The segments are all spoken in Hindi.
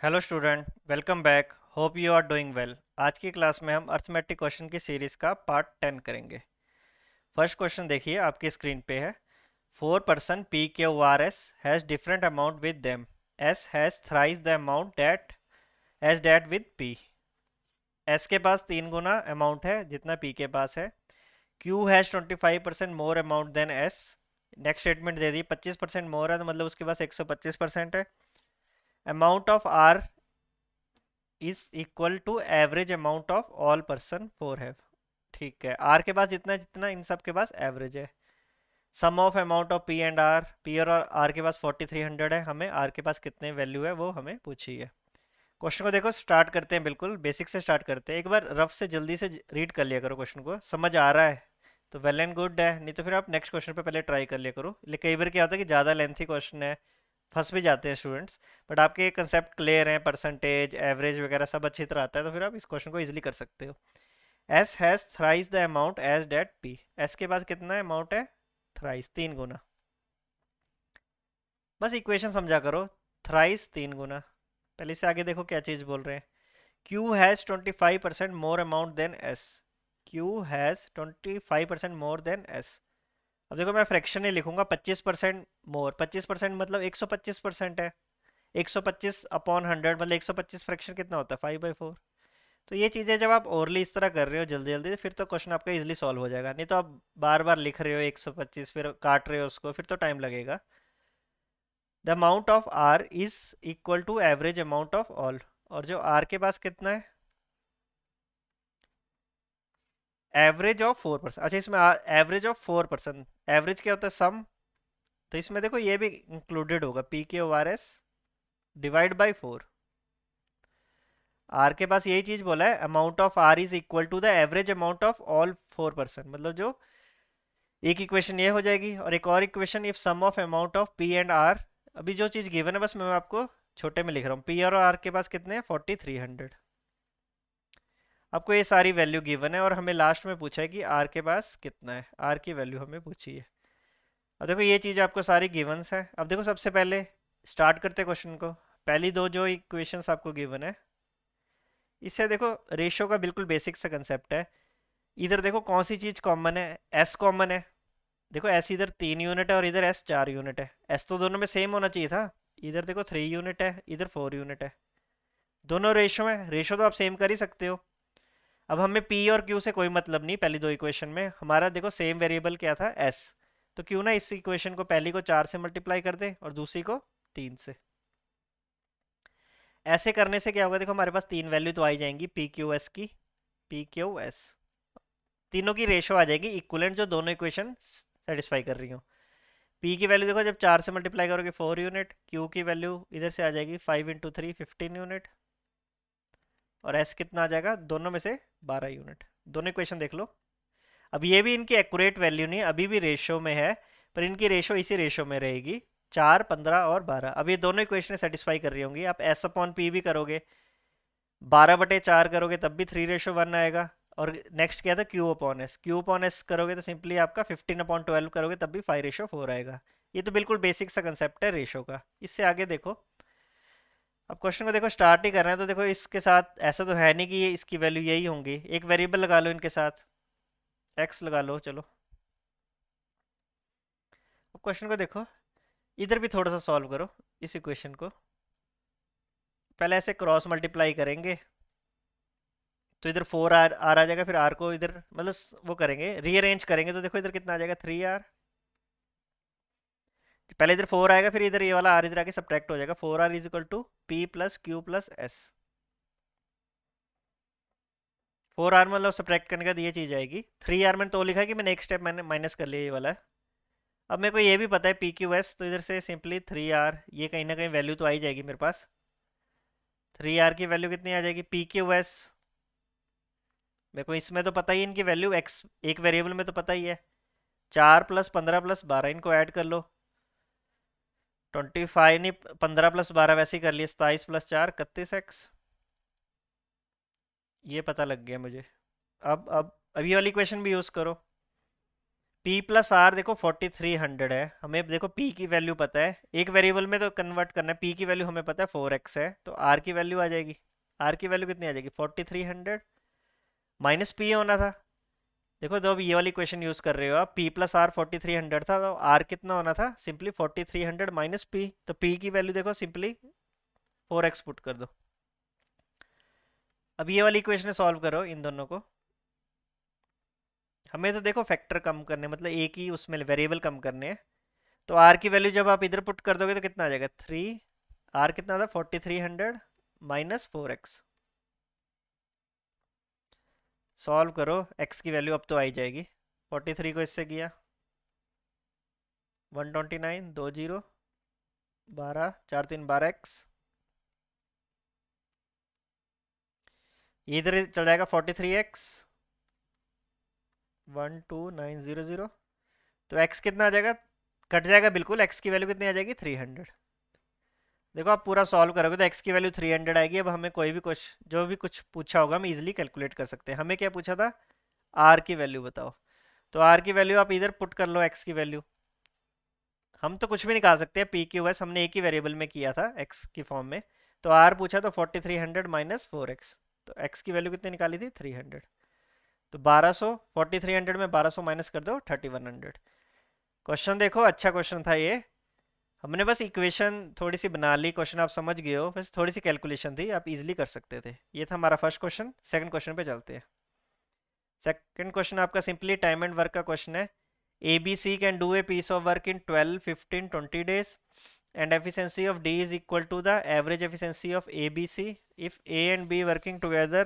Hello student, welcome back. Hope you are doing well. आज की क्लास में हम अर्थमेटिक क्वेश्चन की सीरीज का पार्ट 10 करेंगे। फर्स्ट क्वेश्चन देखिए, आपकी स्क्रीन पे है। 4 person P Q R S has different amount with them. S has thrice the amount that as that with P. S के पास 3 गुना अमाउंट है जितना पी के पास है। Q has 25% more amount than S. Next statement दे दी, 25% मोर है तो मतलब उसके पास 125% है। Amount of R is equal to average amount of all person four have. ठीक है, आर के पास जितना जितना इन सब के पास एवरेज है। Sum of amount of P and R, P और आर के पास 4300 है, हमें आर के पास कितने वैल्यू है वो हमें पूछी है। क्वेश्चन को देखो, स्टार्ट करते हैं, बिल्कुल बेसिक से स्टार्ट करते हैं। एक बार रफ से जल्दी से रीड कर लिया करो, क्वेश्चन को समझ आ रहा है तो वेल एंड गुड है, नहीं तो फिर आप नेक्स्ट क्वेश्चन पे पहले ट्राई कर लिया करो। लेकिन कई बार क्या होता है कि ज़्यादा लेंथी क्वेश्चन है, फंस भी जाते हैं स्टूडेंट्स। बट आपके कंसेप्ट क्लियर हैं, परसेंटेज एवरेज वगैरह सब अच्छी तरह आता है, तो फिर आप इस क्वेश्चन को इजीली कर सकते हो। S has thrice the amount as that P. S के पास कितना अमाउंट है? थ्राइस, 3 गुना। बस इक्वेशन समझा करो, थ्राइस 3 गुना। पहले से आगे देखो क्या चीज़ बोल रहे हैं। Q has 25% more amount than S. Q has 25% more than S. अब देखो, मैं फ्रैक्शन ही लिखूंगा, 25% मोर। 25% मतलब 125% है। 125 अपॉन 100 मतलब 125 फ्रैक्शन कितना होता है? 5/4। तो ये चीज़ें जब आप ओरली इस तरह कर रहे हो जल्दी जल्दी, फिर तो क्वेश्चन आपका इजीली सॉल्व हो जाएगा। नहीं तो आप बार बार लिख रहे हो 125, फिर काट रहे हो उसको, फिर तो टाइम लगेगा। The amount of R is equal to average amount of all. और जो आर के पास कितना है? Average of 4%। अच्छा, इसमें एवरेज ऑफ 4%, एवरेज क्या होता है? सम। तो इसमें देखो ये भी इंक्लूडेड होगा, पी के or S divide by 4। R के पास यही चीज बोला है, amount of R is equal to the average amount of all 4%। मतलब जो एक इक्वेशन ये हो जाएगी, और एक और equation, if sum of amount of P and R. अभी जो चीज गिवन है बस मैं आपको छोटे में लिख रहा हूँ। पी और आर के पास कितने हैं? 4300। आपको ये सारी वैल्यू गिवन है और हमें लास्ट में पूछा है कि आर के पास कितना है, आर की वैल्यू हमें पूछी है। अब देखो ये चीज आपको सारी गिवंस है। अब देखो सबसे पहले स्टार्ट करते क्वेश्चन को। पहली दो जो इक्वेशंस आपको गिवन है, इससे देखो रेशियो का बिल्कुल बेसिक सा कंसेप्ट है। इधर देखो कौन सी चीज कॉमन है? एस कॉमन है। देखो एस इधर 3 यूनिट है और इधर एस 4 यूनिट है। एस तो दोनों में सेम होना चाहिए था। इधर देखो 3 यूनिट है, इधर 4 यूनिट है। दोनों रेशो में, रेशो तो आप सेम कर ही सकते हो। अब हमें पी और क्यू से कोई मतलब नहीं, पहली दो इक्वेशन में हमारा देखो सेम वेरिएबल क्या था? एस। तो क्यों ना इस इक्वेशन को पहली को 4 से मल्टीप्लाई कर दे और दूसरी को 3 से। ऐसे करने से क्या होगा? देखो हमारे पास तीन वैल्यू तो आई जाएंगी पी क्यू एस की। पी क्यू एस तीनों की रेशो आ जाएगी इक्वलेंट, जो दोनों इक्वेशन सेटिस्फाई कर रही हो। पी की वैल्यू देखो जब 4 से मल्टीप्लाई करोगे 4 यूनिट, क्यू की वैल्यू इधर से आ जाएगी 5 × 3 15 यूनिट, और एस कितना आ जाएगा? दोनों में से 12 यूनिट। दोनों इक्वेशन देख लो। अब ये भी इनकी एक्यूरेट वैल्यू नहीं है, अभी भी रेशो में है, पर इनकी रेशो इसी रेशो में रहेगी। 4, 15 और 12, अब ये दोनों इक्वेशन सेटिस्फाई कर रही होंगी। आप एस अपॉन पी भी करोगे, 12/4 करोगे तब भी 3:1 आएगा। और नेक्स्ट क्या था? Q upon S. Q upon S करोगे तो सिंपली आपका 15/12 करोगे तब भी 5:4 आएगा। ये तो बिल्कुल बेसिक सा कंसेप्ट है रेशो का। इससे आगे देखो, अब क्वेश्चन को देखो स्टार्ट ही कर रहे हैं तो देखो इसके साथ ऐसा तो है नहीं कि ये इसकी वैल्यू यही होंगी। एक वेरिएबल लगा लो इनके साथ, एक्स लगा लो। चलो अब क्वेश्चन को देखो, इधर भी थोड़ा सा सॉल्व करो इस इक्वेशन को। पहले ऐसे क्रॉस मल्टीप्लाई करेंगे तो इधर 4 आर आ जाएगा, फिर आर को इधर मतलब वो करेंगे, रीअरेंज करेंगे तो देखो इधर कितना आ जाएगा? 3 आर। पहले इधर 4 आएगा, फिर इधर ये वाला आर इधर आके सब्ट्रैक्ट हो जाएगा। 4 R is equal to P plus Q plus S. 4 R मतलब सब्ट्रैक्ट करने का ये चीज आएगी। 3 आर मैंने तो लिखा है कि मैं नेक्स्ट स्टेप मैंने माइनस कर लिया ये वाला है। अब मेरे को ये भी पता है पी क्यू एस, तो इधर से सिंपली 3 आर, ये कहीं ना कहीं वैल्यू तो आई जाएगी मेरे पास। 3 आर की वैल्यू कितनी आ जाएगी? पी क्यू एस मेरे को इसमें तो पता ही है, इनकी वैल्यू एक्स एक वेरिएबल में तो पता ही है। 4 + 15 + 12 इनको ऐड कर लो। 25 नहीं, 15 + 12 वैसे ही कर लिए, 27 + 4 31x। ये पता लग गया मुझे। अब ये वाली इक्वेशन भी यूज करो। P प्लस आर देखो 4300 है, हमें देखो P की वैल्यू पता है, एक वेरिएबल में तो कन्वर्ट करना है, P की वैल्यू हमें पता है 4x है, तो R की वैल्यू आ जाएगी, R की वैल्यू कितनी आ जाएगी 4300 माइनस P होना था। देखो जब ये वाली क्वेश्चन यूज कर रहे हो आप, P प्लस आर 4300 था, तो R कितना होना था, सिंपली 4300 माइनस P, तो P की वैल्यू देखो सिंपली 4x पुट कर दो। अब ये वाली इक्वेशन सॉल्व करो इन दोनों को, हमें तो देखो फैक्टर कम करने, मतलब एक ही उसमें वेरिएबल कम करने हैं, तो आर की वैल्यू जब आप इधर पुट कर दोगे तो कितना आ जाएगा 3, आर कितना था 4300 माइनस 4x, सॉल्व करो, x की वैल्यू अब तो आई जाएगी, 43 को इससे किया 129, 2 जीरो 12, 4 3 12x, ये इधर चल जाएगा 43x 12900, तो x कितना आ जाएगा, कट जाएगा बिल्कुल, x की वैल्यू कितनी आ जाएगी 300। देखो आप पूरा सॉल्व करोगे तो x की वैल्यू 300 आएगी। अब हमें कोई भी क्वेश्चन जो भी कुछ पूछा होगा हम इजीली कैलकुलेट कर सकते हैं। हमें क्या पूछा था, r की वैल्यू बताओ, तो r की वैल्यू आप इधर पुट कर लो, x की वैल्यू, हम तो कुछ भी निकाल सकते हैं, पी क्यू एस हमने एक ही वेरिएबल में किया था x की फॉर्म में, तो r पूछा तो 4300 माइनस 4x, तो x की वैल्यू कितनी निकाली थी 300, तो 1200, 4300 में 1200 माइनस कर दो 3100। क्वेश्चन देखो अच्छा क्वेश्चन था ये, हमने बस इक्वेशन थोड़ी सी बना ली, क्वेश्चन आप समझ गए हो, बस थोड़ी सी कैलकुलेशन थी, आप इजीली कर सकते थे। ये था हमारा फर्स्ट क्वेश्चन। सेकंड क्वेश्चन पे चलते हैं। सेकंड क्वेश्चन आपका सिंपली टाइम एंड वर्क का क्वेश्चन है। A B C can do a piece of work in 12, 15, 20 days and efficiency of D is equal to the average efficiency of A, B, C. If A and B working together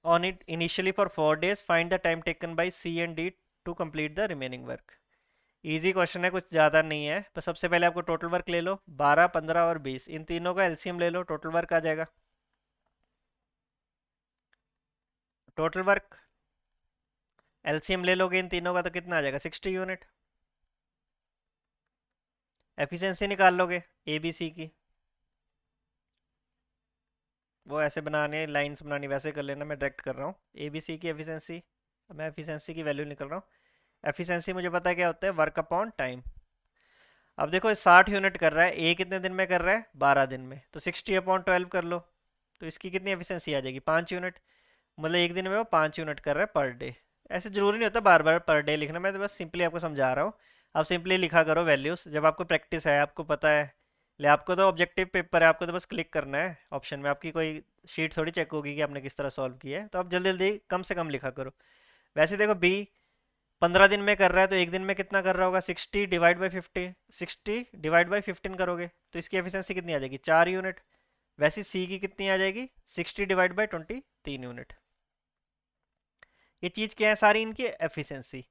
on it initially for 4 days, find the time taken by C and D to complete the remaining work. Easy question है, कुछ ज़्यादा नहीं है, तो सबसे पहले आपको टोटल वर्क ले लो, 12, 15 और 20, इन तीनों का एलसीएम ले लो, टोटल वर्क आ जाएगा। टोटल वर्क एलसीएम ले लोगे इन तीनों का तो कितना आ जाएगा 60 यूनिट। एफिशिएंसी निकाल लोगे ए बी सी की, वो ऐसे बनाने लाइंस बनानी वैसे कर लेना, मैं डायरेक्ट कर रहा हूँ। ए बी सी की एफिशिएंसी, मैं एफिशिएंसी की वैल्यू निकल रहा हूँ। एफिशिएंसी मुझे पता है क्या होता है, वर्क अपॉन टाइम। अब देखो 60 यूनिट कर रहा है, ए कितने दिन में कर रहा है 12 दिन में, तो 60 अपॉन 12 कर लो, तो इसकी कितनी एफिशिएंसी आ जाएगी 5 यूनिट, मतलब एक दिन में वो 5 यूनिट कर रहा है पर डे। ऐसे जरूरी नहीं होता बार बार पर डे लिखना, मैं तो बस सिंपली आपको समझा रहा हूँ। आप सिंपली लिखा करो वैल्यूज, जब आपको प्रैक्टिस है आपको पता है, ले आपको तो ऑब्जेक्टिव पेपर है, आपको तो बस क्लिक करना है ऑप्शन में, आपकी कोई शीट थोड़ी चेक होगी कि आपने किस तरह सॉल्व किया है, तो आप जल्दी जल्दी कम से कम लिखा करो। वैसे देखो बी 15 दिन में कर रहा है, तो एक दिन में कितना कर रहा होगा 60 डिवाइड बाई 50, 60 डिवाइड बाई 15 करोगे तो इसकी एफिशिएंसी कितनी आ जाएगी 4 यूनिट। वैसे सी की कितनी आ जाएगी 60 डिवाइड बाई 20, 3 यूनिट। ये चीज क्या है सारी इनकी efficiency.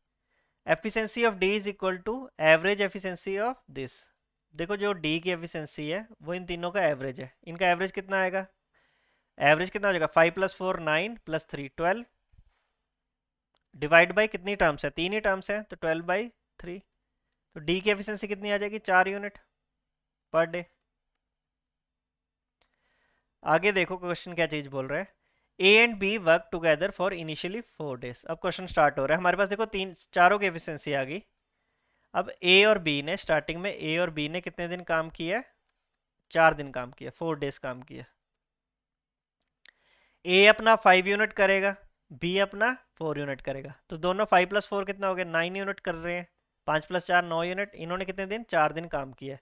Efficiency of D is equal to average efficiency of this. देखो जो डी की एफिशिएंसी है वो इन तीनों का एवरेज है, इनका एवरेज कितना आएगा, एवरेज कितना हो जाएगा 5 प्लस 4 9 प्लस 3 12, डिवाइड बाई कितनी टर्म्स है, तीन ही टर्म्स है, तो 12/3, तो डी की एफिशिएंसी कितनी आ जाएगी 4 यूनिट पर डे। आगे देखो क्वेश्चन क्या चीज बोल रहा है, A and B work together for initially 4 days। अब क्वेश्चन स्टार्ट हो रहा है, हमारे पास देखो तीन चारों की एफिशिएंसी आ गई। अब ए और बी ने स्टार्टिंग में, ए और बी ने कितने दिन काम किया, 4 दिन काम किया, 4 days काम किया। ए अपना 5 यूनिट करेगा, बी अपना 4 यूनिट करेगा, तो दोनों 5 प्लस 4 कितना हो गया 9 यूनिट कर रहे हैं, 5 प्लस 4 9 यूनिट। इन्होंने कितने दिन 4 दिन काम किया,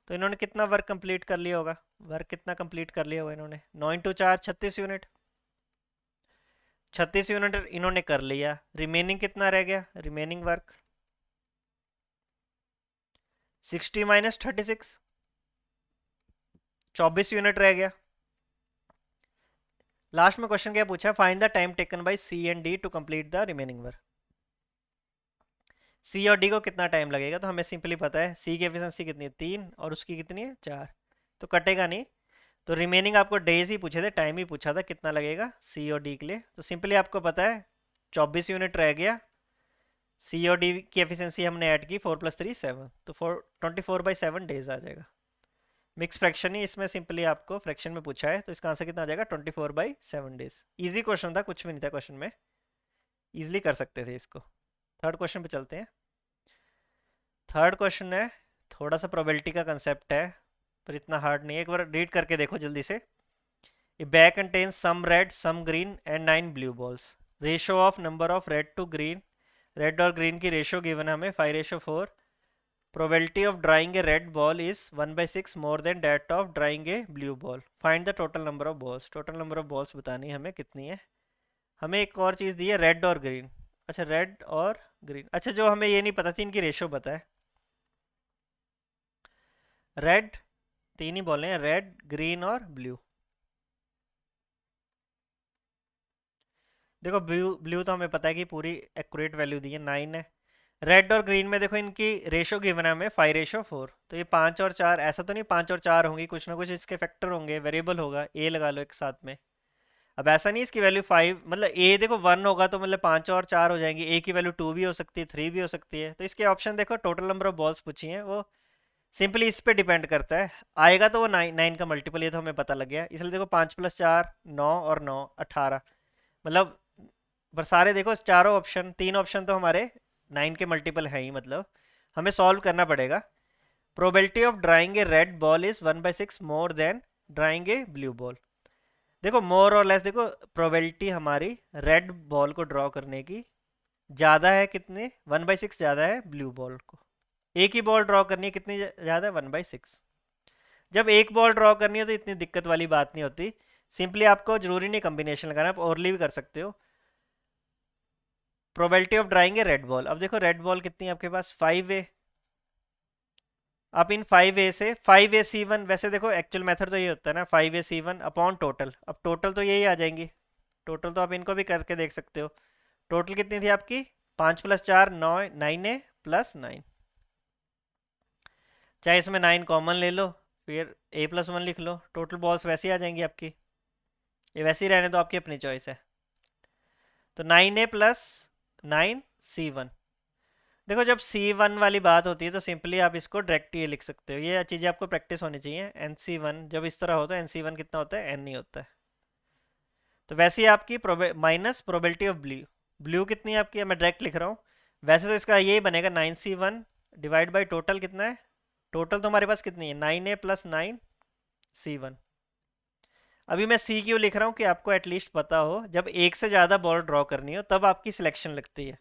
तो इन्होंने कितना वर्क कंप्लीट कर लिया होगा, वर्क कितना कंप्लीट कर लिया होगा इन्होंने, 9 इंटू 4 36 यूनिट, 36 यूनिट इन्होंने कर लिया। रिमेनिंग कितना रह गया, रिमेनिंग वर्क 60 माइनस 36, 24 यूनिट रह गया। लास्ट में क्वेश्चन क्या पूछा, find the time taken by C and D to complete the remaining work. C और डी को कितना टाइम लगेगा, तो हमें सिंपली पता है सी की एफिशिएंसी कितनी है 3 और उसकी कितनी है 4, तो कटेगा नहीं, तो रिमेनिंग आपको डेज ही पूछे थे, टाइम ही पूछा था कितना लगेगा सी और डी के लिए, तो सिंपली आपको पता है 24 यूनिट रह गया। सी और डी की एफिशिएंसी हमने ऐड की 4 प्लस 3 7, तो 24/7 डेज आ जाएगा। मिक्स फ्रैक्शन ही इसमें सिंपली आपको फ्रैक्शन में पूछा है, तो इसका आंसर कितना आ जाएगा 24/7 डेज। इजी क्वेश्चन था, कुछ भी नहीं था क्वेश्चन में, इजिली कर सकते थे इसको। थर्ड क्वेश्चन पे चलते हैं। थर्ड क्वेश्चन है, थोड़ा सा प्रोबेबिलिटी का कंसेप्ट है पर इतना हार्ड नहीं है, एक बार रीड करके देखो जल्दी से। A bag contains some red some green and 9 blue balls. Ratio of number of red to green, red और ग्रीन की रेशो गिवन है हमें 5:4। Probability of drawing a red ball is 1/6 more than that of drawing a blue ball. Find the total number of balls. Total number of balls बतानी है हमें कितनी है। हमें एक और चीज़ दी है, रेड और ग्रीन। अच्छा, रेड और ग्रीन। अच्छा, जो हमें ये नहीं पता थी इनकी रेशो पता है। रेड, तीन ही बॉल हैं, रेड ग्रीन और ब्लू। देखो ब्लू ब्लू तो हमें पता है कि पूरी एक्यूरेट वैल्यू दी है, 9 है। रेड और ग्रीन में देखो इनकी रेशो गिवन है हमें 5:4। तो ये 5 और 4, ऐसा तो नहीं 5 और 4 होंगी, कुछ ना कुछ इसके फैक्टर होंगे, वेरिएबल होगा, ए लगा लो एक साथ में। अब ऐसा नहीं इसकी वैल्यू 5, मतलब ए देखो 1 होगा तो मतलब 5 और 4 हो जाएंगी, ए की वैल्यू 2 भी हो सकती है, 3 भी हो सकती है। तो इसके ऑप्शन देखो, टोटल नंबर ऑफ बॉल्स पूछी हैं, वो सिंपली इस पे डिपेंड करता है। आएगा तो वो 9 का मल्टीपल, ये तो हमें पता लग गया। इसलिए देखो 5 + 4 9 और 9 18, मतलब पर सारे देखो चारों ऑप्शन, तीन ऑप्शन तो हमारे 9 के मल्टीपल है ही, मतलब हमें सॉल्व करना पड़ेगा। Probability of drawing a red ball is 1/6 more then drawing a blue ball. देखो मोर और लेस, देखो प्रोबेबिलिटी हमारी रेड बॉल को ड्रॉ करने की ज़्यादा है, कितने 1/6 ज़्यादा है ब्लू बॉल को। एक ही बॉल ड्रॉ करनी है, कितनी ज़्यादा है 1/6। जब एक बॉल ड्रॉ करनी है तो इतनी दिक्कत वाली बात नहीं होती। सिंपली आपको जरूरी नहीं कम्बिनेशन लगाना, आप ओरली भी कर सकते हो। प्रोबेबिलिटी ऑफ ड्राइंग है रेड बॉल। अब देखो रेड बॉल कितनी है आपके पास, 5 आप इन 5 a से 5 a c1, वैसे देखो एक्चुअल मेथड तो ये होता है ना, 5 a c1 अपॉन टोटल। अब टोटल तो यही आ जाएंगी, टोटल तो आप इनको भी करके देख सकते हो। टोटल कितनी थी आपकी, 5 + 4 9, 9a + 9। चाहे इसमें 9 कॉमन ले लो, फिर a+1 लिख लो, टोटल बॉल्स वैसे ही आ जाएंगी आपकी। ये वैसे ही रहने दो, आपकी अपनी चॉइस है। तो 9a + 9 c1। देखो जब C1 वाली बात होती है तो सिंपली आप इसको डायरेक्ट ये लिख सकते हो, ये चीज़ें आपको प्रैक्टिस होनी चाहिए। NC1 जब इस तरह होता है, NC1 कितना होता है, N नहीं होता है। तो वैसे ही आपकी minus probability of blue, blue कितनी है आपकी, मैं डायरेक्ट लिख रहा हूँ। वैसे तो इसका यही बनेगा 9c1 डिवाइड बाई टोटल कितना है, टोटल तो हमारे पास कितनी है 9a + 9c1। अभी मैं सी क्यों लिख रहा हूँ कि आपको एटलीस्ट पता हो, जब एक से ज़्यादा बॉल ड्रॉ करनी हो तब आपकी सिलेक्शन लगती है,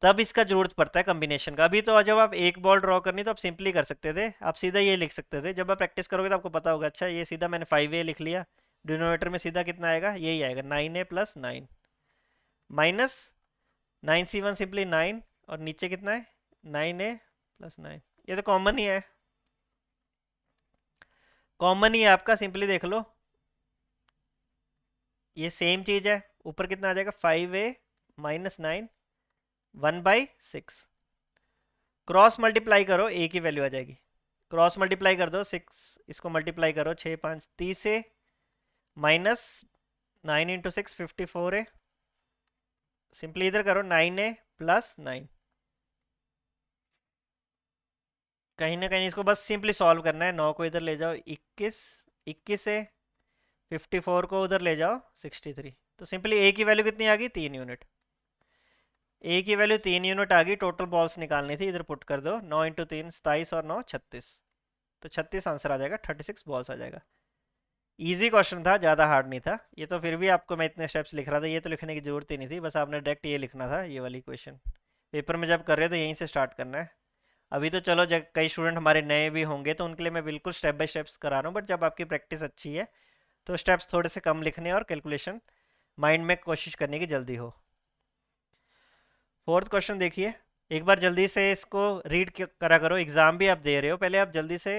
तब इसका जरूरत पड़ता है कॉम्बिनेशन का। अभी तो जब आप एक बॉल ड्रॉ करनी तो आप सिंपली कर सकते थे, आप सीधा ये लिख सकते थे। जब आप प्रैक्टिस करोगे तो आपको पता होगा, अच्छा ये सीधा मैंने 5a लिख लिया, डिनोमिनेटर में सीधा कितना आएगा, यही आएगा 9a + 9 माइनस 9c1 सिंपली 9, और नीचे कितना है 9a + 9। ये तो कॉमन ही है, कॉमन ही है आपका, सिंपली देख लो ये सेम चीज है। ऊपर कितना आ जाएगा 5a - 9 1/6। क्रॉस मल्टीप्लाई करो, ए की वैल्यू आ जाएगी। क्रॉस मल्टीप्लाई कर दो 6, इसको मल्टीप्लाई करो 6 5 30 से माइनस 9 × 6 54 है। सिंपली इधर करो 9a + 9। कहीं ना कहीं इसको बस सिंपली सॉल्व करना है। 9 को इधर ले जाओ 21, 21 से 54 को उधर ले जाओ 63। तो सिंपली ए की वैल्यू कितनी आ गई, 3 यूनिट। ए की वैल्यू 3 यूनिट आ गई। टोटल बॉल्स निकालनी थी, इधर पुट कर दो 9 × 3 27 और 9 36। तो 36 आंसर आ जाएगा, 36 बॉल्स आ जाएगा। इजी क्वेश्चन था, ज़्यादा हार्ड नहीं था ये तो। फिर भी आपको मैं इतने स्टेप्स लिख रहा था, ये तो लिखने की जरूरत ही नहीं थी, बस आपने डायरेक्ट ये लिखना था। ये वाली क्वेश्चन पेपर में जब कर रहे हो तो यहीं से स्टार्ट करना है। अभी तो चलो जब कई स्टूडेंट हमारे नए भी होंगे तो उनके लिए मैं बिल्कुल स्टेप बाय स्टेप्स करा रहा हूँ, बट जब आपकी प्रैक्टिस अच्छी है तो स्टेप्स थोड़े से कम लिखने और कैलकुलेशन माइंड में कोशिश करने की जल्दी हो। फोर्थ क्वेश्चन देखिए, एक बार जल्दी से इसको रीड करा करो, एग्जाम भी आप दे रहे हो, पहले आप जल्दी से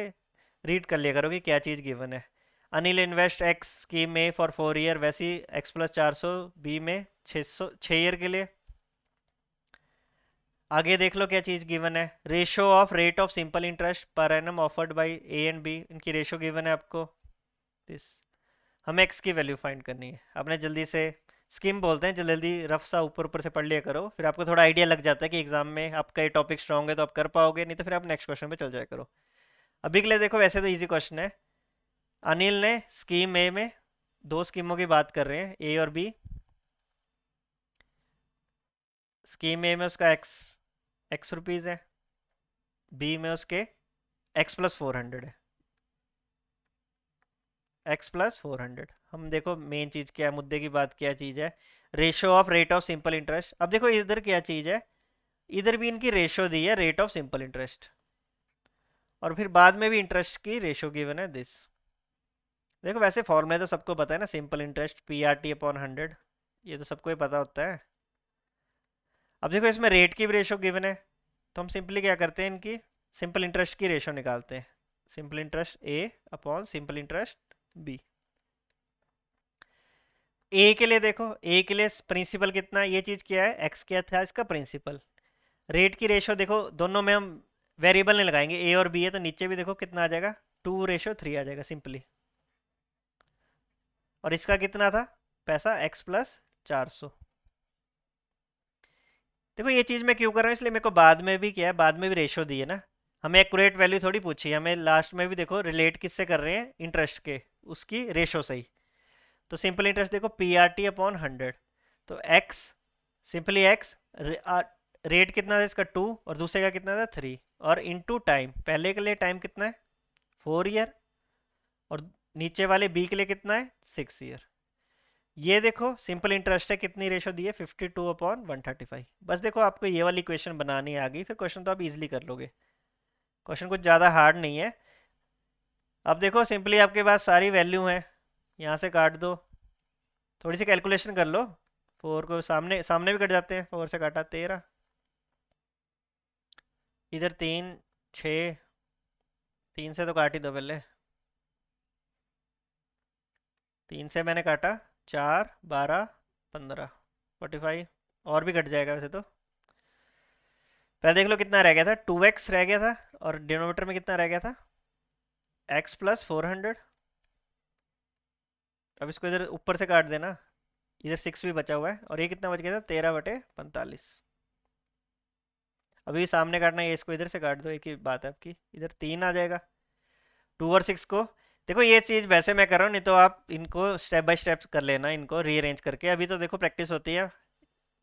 रीड कर लिया करो कि क्या चीज़ गिवन है। अनिल इन्वेस्ट एक्स स्कीम में फॉर 4 ईयर, वैसी x + 400 बी में 6 ईयर के लिए। आगे देख लो क्या चीज़ गिवन है, ratio of rate of simple interest per annum offered by A and B, इनकी रेशो गिवन है आपको दिस। हमें एक्स की वैल्यू फाइंड करनी है। आपने जल्दी से, स्कीम बोलते हैं, जल्दी जल्दी रफ सा ऊपर ऊपर से पढ़ लिया करो, फिर आपको थोड़ा आइडिया लग जाता है कि एग्जाम में आपका ये टॉपिक स्ट्रॉन्ग है तो आप कर पाओगे, नहीं तो फिर आप नेक्स्ट क्वेश्चन पे चल जाया करो। अभी के लिए देखो वैसे तो इजी क्वेश्चन है। अनिल ने स्कीम ए में, दो स्कीमों की बात कर रहे हैं ए और बी। स्कीम ए में उसका एक्स रुपीज़ है, बी में उसके x प्लस 400 है, x प्लस 400। हम देखो मेन चीज़ क्या है, मुद्दे की बात क्या चीज़ है, ratio of rate of simple interest. अब देखो इधर क्या चीज़ है, इधर भी इनकी रेशो दी है रेट ऑफ सिंपल इंटरेस्ट, और फिर बाद में भी इंटरेस्ट की रेशो गिवन है दिस। देखो वैसे फॉर्मूला तो सबको पता है ना, simple interest P R T upon 100, ये तो सबको ही पता होता है। अब देखो इसमें रेट की भी रेशो गिवन है, तो हम सिंपली क्या करते हैं, इनकी सिंपल इंटरेस्ट की रेशो निकालते हैं, simple interest A upon simple interest B. A के लिए देखो, ए के लिए प्रिंसिपल कितना है, ये चीज़ क्या है, एक्स क्या था इसका प्रिंसिपल। रेट की रेशो देखो, दोनों में हम वेरिएबल नहीं लगाएंगे, ए और बी है तो नीचे भी देखो कितना आ जाएगा, 2:3 आ जाएगा सिंपली। और इसका कितना था पैसा, एक्स प्लस 400। देखो ये चीज़ मैं क्यों कर रहा हूँ, इसलिए मेरे को बाद में भी क्या है, बाद में भी रेशो दी है ना, हमें एक्यूरेट वैल्यू थोड़ी पूछी है, हमें लास्ट में भी देखो रिलेट किससे कर रहे हैं, इंटरेस्ट के, उसकी रेशो सही। तो सिंपल इंटरेस्ट देखो पी आर टी अपॉन 100, तो एक्स, सिंपली एक्स, रेट कितना था इसका 2, और दूसरे का कितना था 3, और इनटू टाइम, पहले के लिए टाइम कितना है 4 ईयर, और नीचे वाले बी के लिए कितना है 6 ईयर। ये देखो सिंपल इंटरेस्ट है, कितनी रेशो दी है 52/135। बस देखो आपको ये वाली इक्वेशन बनानी आ गई, फिर क्वेश्चन तो आप इजीली कर लोगे, क्वेश्चन कुछ ज़्यादा हार्ड नहीं है। अब देखो सिंपली आपके पास सारी वैल्यू है, यहाँ से काट दो, थोड़ी सी कैलकुलेशन कर लो, 4 को सामने सामने भी कट जाते हैं, 4 से काटा 13, इधर 3 6, 3 से तो काट ही दो पहले, 3 से मैंने काटा 4 12 15 45, और भी कट जाएगा वैसे तो। पहले देख लो कितना रह गया था, 2x रह गया था, और डिनोमीटर में कितना रह गया था, x प्लस 400। अब इसको इधर ऊपर से काट देना, इधर 6 भी बचा हुआ है, और ये कितना बच गया था 13/45। अभी सामने काटना है, ये इसको इधर से काट दो, एक ही बात है आपकी, इधर 3 आ जाएगा, 2 और 6 को। देखो ये चीज़ वैसे मैं कर रहा हूँ, नहीं तो आप इनको स्टेप बाय स्टेप कर लेना, इनको रीअरेंज करके, अभी तो देखो प्रैक्टिस होती है,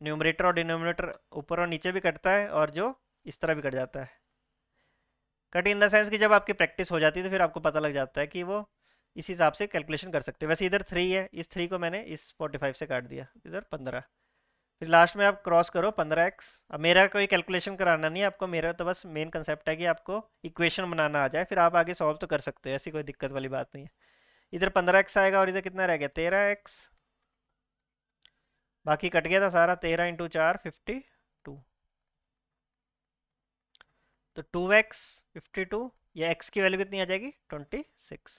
न्यूमरेटर और डिनोमिनेटर ऊपर और नीचे भी कटता है, और जो इस तरह भी कट जाता है, कट इन द सेंस कि जब आपकी प्रैक्टिस हो जाती है तो फिर आपको पता लग जाता है कि वो इस हिसाब से कैलकुलेशन कर सकते हो। वैसे इधर 3 है, इस 3 को मैंने इस 45 से काट दिया, इधर 15, फिर लास्ट में आप क्रॉस करो 15x। अब मेरा कोई कैलकुलेशन कराना नहीं है आपको, मेरा तो बस मेन कंसेप्ट है कि आपको इक्वेशन बनाना आ जाए, फिर आप आगे सॉल्व तो कर सकते हो, ऐसी कोई दिक्कत वाली बात नहीं है। इधर 15x आएगा, और इधर कितना रह गया 13x, बाकी कट गया था सारा, 13 × 4 52, तो 2x 52, या x की वैल्यू कितनी आ जाएगी 26,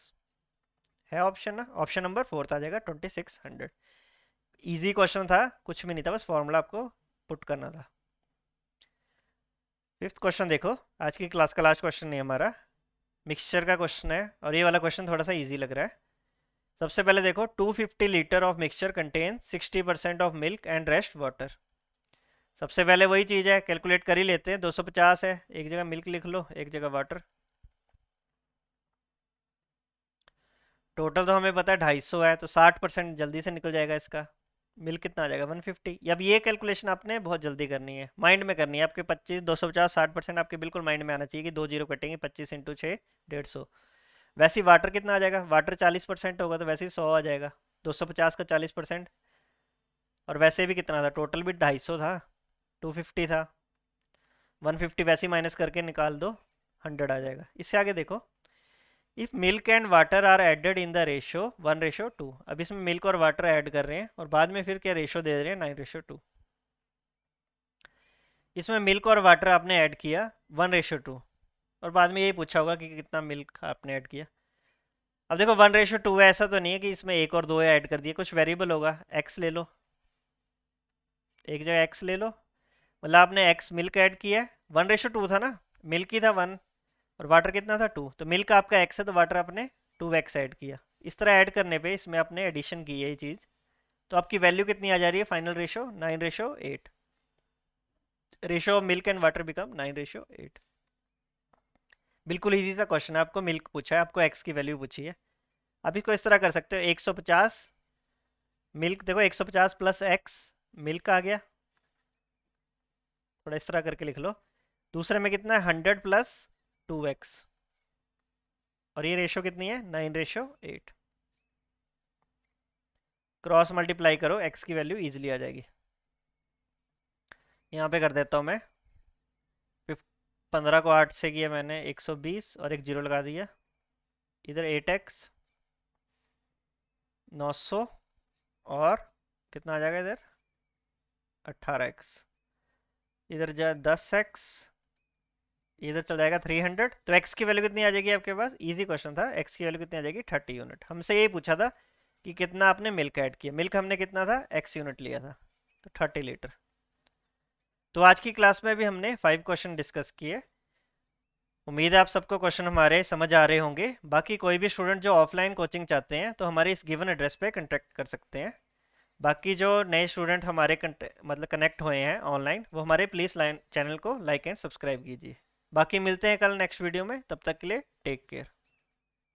है ऑप्शन ना, ऑप्शन नंबर 4 आ जाएगा 2600। इजी क्वेश्चन था, कुछ भी नहीं था, बस फॉर्मूला आपको पुट करना था। फिफ्थ क्वेश्चन देखो, आज की क्लास का लास्ट क्वेश्चन नहीं हमारा, मिक्सचर का क्वेश्चन है, और ये वाला क्वेश्चन थोड़ा सा इजी लग रहा है। सबसे पहले देखो 250 litre of mixture contain 60% of milk and rest water. सबसे पहले वही चीज़ है, कैलकुलेट कर ही लेते हैं, 250 है, एक जगह मिल्क लिख लो एक जगह वाटर। टोटल तो हमें पता है 250 है, तो 60% जल्दी से निकल जाएगा इसका, मिल्क कितना आ जाएगा 150। अब ये कैलकुलेशन आपने बहुत जल्दी करनी है, माइंड में करनी है आपके, 25 250 60% आपके बिल्कुल माइंड में आना चाहिए कि 2 जीरो कटेंगे, 25 × 6 150। वैसे ही वाटर कितना आ जाएगा, वाटर 40% होगा तो वैसे ही 100 आ जाएगा, 250 का 40%। और वैसे भी कितना था, टोटल भी 250 था, 250 था, 150 वैसे ही माइनस करके निकाल दो, 100 आ जाएगा। इससे आगे देखो, if milk and water are added in the ratio 1:2, अब इसमें मिल्क और वाटर ऐड कर रहे हैं, और बाद में फिर क्या रेशियो दे रहे हैं 9:2। इसमें मिल्क और वाटर आपने ऐड किया 1:2, और बाद में यही पूछा होगा कि कितना मिल्क आपने ऐड किया। अब देखो 1:2 है, ऐसा तो नहीं है कि इसमें एक और दो ऐड कर दिए, कुछ वेरिएबल होगा, एक्स ले लो, एक जगह एक्स ले लो, मतलब आपने एक्स मिल्क ऐड किया है, 1:2 था ना, मिल्क ही था 1, और वाटर कितना था 2, तो मिल्क आपका एक्स है तो वाटर आपने 2x ऐड किया। इस तरह ऐड करने पे इसमें आपने एडिशन की है ये चीज़, तो आपकी वैल्यू कितनी आ जा रही है, final ratio 9:8, ratio of milk and water become 9:8। बिल्कुल इजी सा क्वेश्चन है, आपको मिल्क पूछा है, आपको एक्स की वैल्यू पूछी है। अब इसको इस तरह कर सकते हो, 150 मिल्क, देखो 150 प्लस एक्स, मिल्क आ गया, थोड़ा इस तरह करके लिख लो, दूसरे में कितना है 100 प्लस 2x, और ये रेशो कितनी है 9:8। क्रॉस मल्टीप्लाई करो, x की वैल्यू इजीली आ जाएगी। यहाँ पे कर देता हूँ मैं 15 को 8 से किया मैंने 120 और एक जीरो लगा दिया। इधर 8x 900 और कितना आ जाएगा इधर 18x, इधर जा 10x, इधर चल जाएगा 300। तो x की वैल्यू कितनी आ जाएगी आपके पास, इजी क्वेश्चन था, x की वैल्यू कितनी आ जाएगी 30 यूनिट। हमसे यही पूछा था कि कितना आपने मिल्क ऐड किया, मिल्क हमने कितना था x यूनिट लिया था, तो 30 लीटर। तो आज की क्लास में भी हमने 5 क्वेश्चन डिस्कस किए। उम्मीद है आप सबको क्वेश्चन हमारे समझ आ रहे होंगे। बाकी कोई भी स्टूडेंट जो ऑफलाइन कोचिंग चाहते हैं तो हमारे इस गिवन एड्रेस पे कांटेक्ट कर सकते हैं। बाकी जो नए स्टूडेंट हमारे मतलब कनेक्ट हुए हैं ऑनलाइन, वो हमारे प्लीज़ चैनल को लाइक एंड सब्सक्राइब कीजिए। बाकी मिलते हैं कल नेक्स्ट वीडियो में, तब तक के लिए टेक केयर।